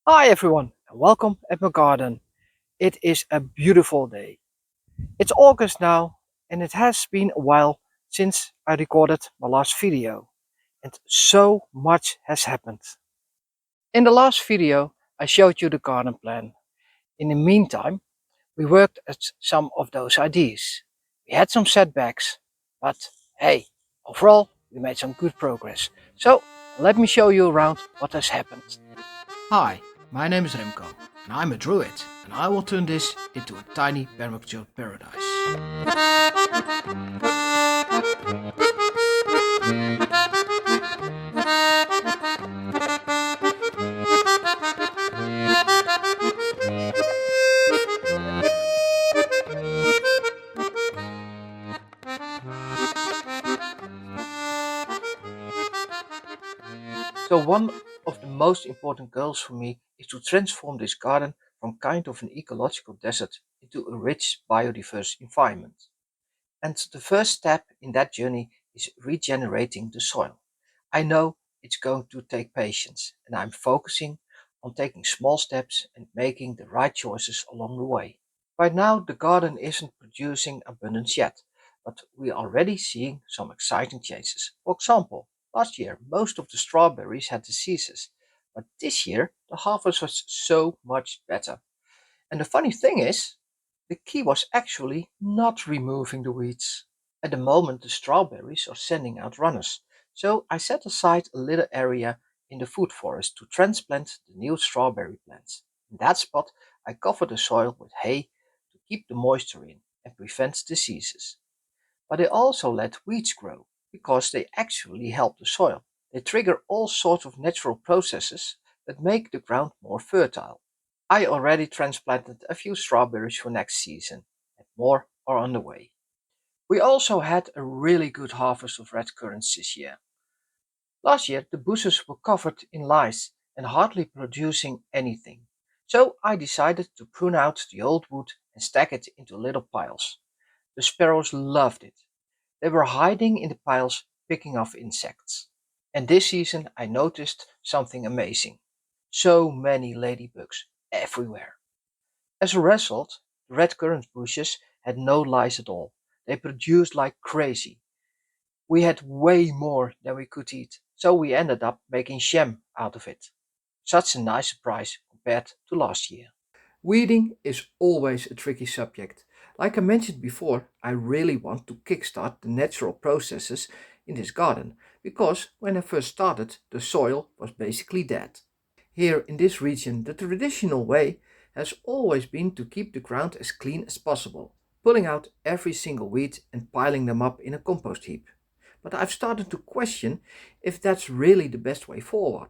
Hi everyone and welcome at my garden. It is a beautiful day. It's August now and it has been a while since I recorded my last video and so much has happened. In the last video I showed you the garden plan. In the meantime we worked at some of those ideas. We had some setbacks but hey, overall we made some good progress. So let me show you around what has happened. Hi, my name is Remco, and I'm a druid, and I will turn this into a tiny permaculture paradise. So one of the most important goals for me is to transform this garden from kind of an ecological desert into a rich biodiverse environment. And the first step in that journey is regenerating the soil. I know it's going to take patience and I'm focusing on taking small steps and making the right choices along the way. Right now the garden isn't producing abundance yet, but we are already seeing some exciting changes. For example, last year most of the strawberries had diseases, but this year the harvest was so much better. And the funny thing is, the key was actually not removing the weeds. At the moment the strawberries are sending out runners, so I set aside a little area in the food forest to transplant the new strawberry plants. In that spot I cover the soil with hay to keep the moisture in and prevent diseases. But I also let weeds grow because they actually help the soil. They trigger all sorts of natural processes that make the ground more fertile. I already transplanted a few strawberries for next season, and more are on the way. We also had a really good harvest of red currants this year. Last year the bushes were covered in lice and hardly producing anything, so I decided to prune out the old wood and stack it into little piles. The sparrows loved it. They were hiding in the piles picking off insects. And this season I noticed something amazing. So many ladybugs everywhere. As a result, the red currant bushes had no lice at all. They produced like crazy. We had way more than we could eat, so we ended up making jam out of it. Such a nice surprise compared to last year. Weeding is always a tricky subject. Like I mentioned before, I really want to kickstart the natural processes in this garden because when I first started, the soil was basically dead. Here in this region, the traditional way has always been to keep the ground as clean as possible, pulling out every single weed and piling them up in a compost heap. But I've started to question if that's really the best way forward.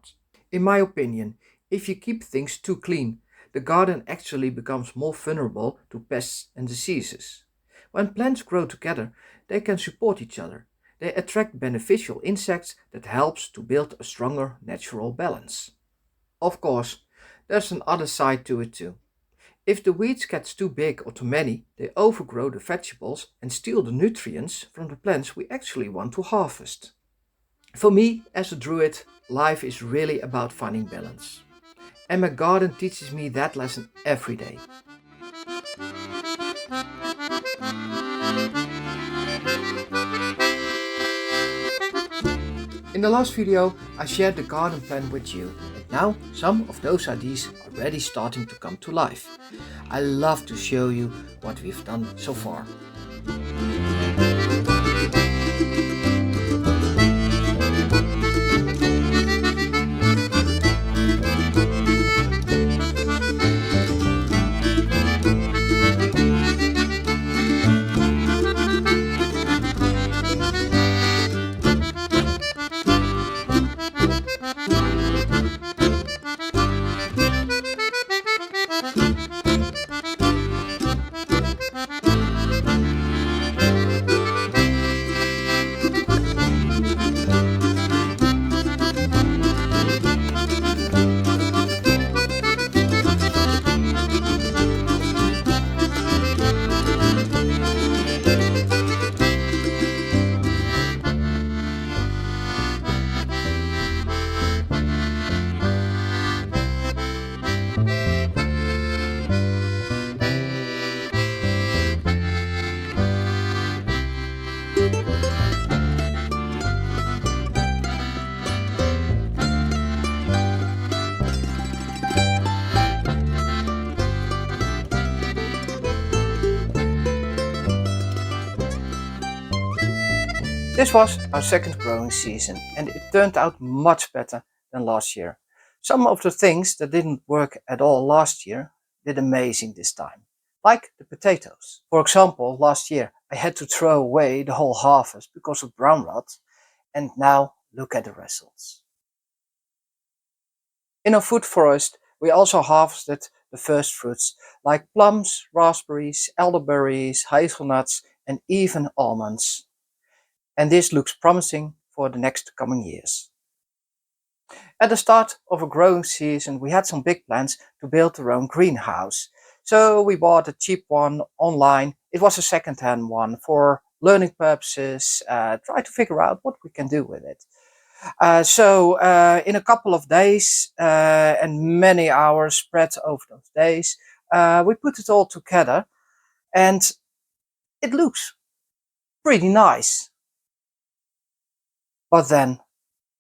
In my opinion, if you keep things too clean, the garden actually becomes more vulnerable to pests and diseases. When plants grow together, they can support each other. They attract beneficial insects that helps to build a stronger natural balance. Of course, there's an other side to it too. If the weeds get too big or too many, they overgrow the vegetables and steal the nutrients from the plants we actually want to harvest. For me, as a druid, life is really about finding balance. And my garden teaches me that lesson every day. In the last video, I shared the garden plan with you. And now some of those ideas are already starting to come to life. I love to show you what we've done so far. This was our second growing season and it turned out much better than last year. Some of the things that didn't work at all last year did amazing this time, like the potatoes. For example, last year I had to throw away the whole harvest because of brown rot, and now look at the results. In our food forest, we also harvested the first fruits like plums, raspberries, elderberries, hazelnuts, and even almonds. And this looks promising for the next coming years. At the start of a growing season, we had some big plans to build our own greenhouse. So we bought a cheap one online. It was a second-hand one for learning purposes, try to figure out what we can do with it. So in a couple of days and many hours spread over those days, we put it all together and it looks pretty nice. But then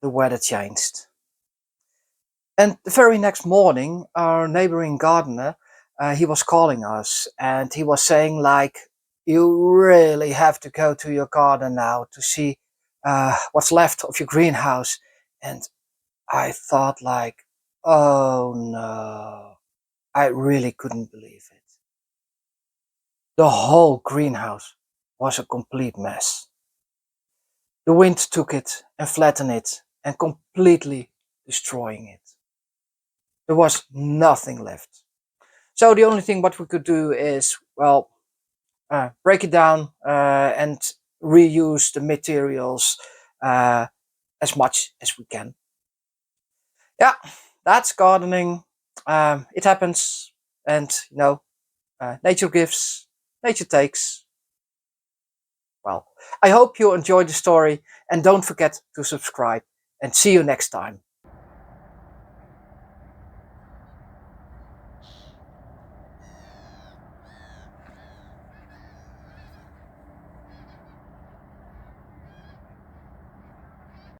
the weather changed. And the very next morning, our neighboring gardener, he was calling us and he was saying like, you really have to go to your garden now to see what's left of your greenhouse. And I thought like, oh no, I really couldn't believe it. The whole greenhouse was a complete mess. The wind took it and flattened it and completely destroying it. There was nothing left. So the only thing what we could do is, well, break it down and reuse the materials as much as we can. Yeah, that's gardening. It happens, and nature gives, nature takes. Well, I hope you enjoyed the story and don't forget to subscribe and see you next time.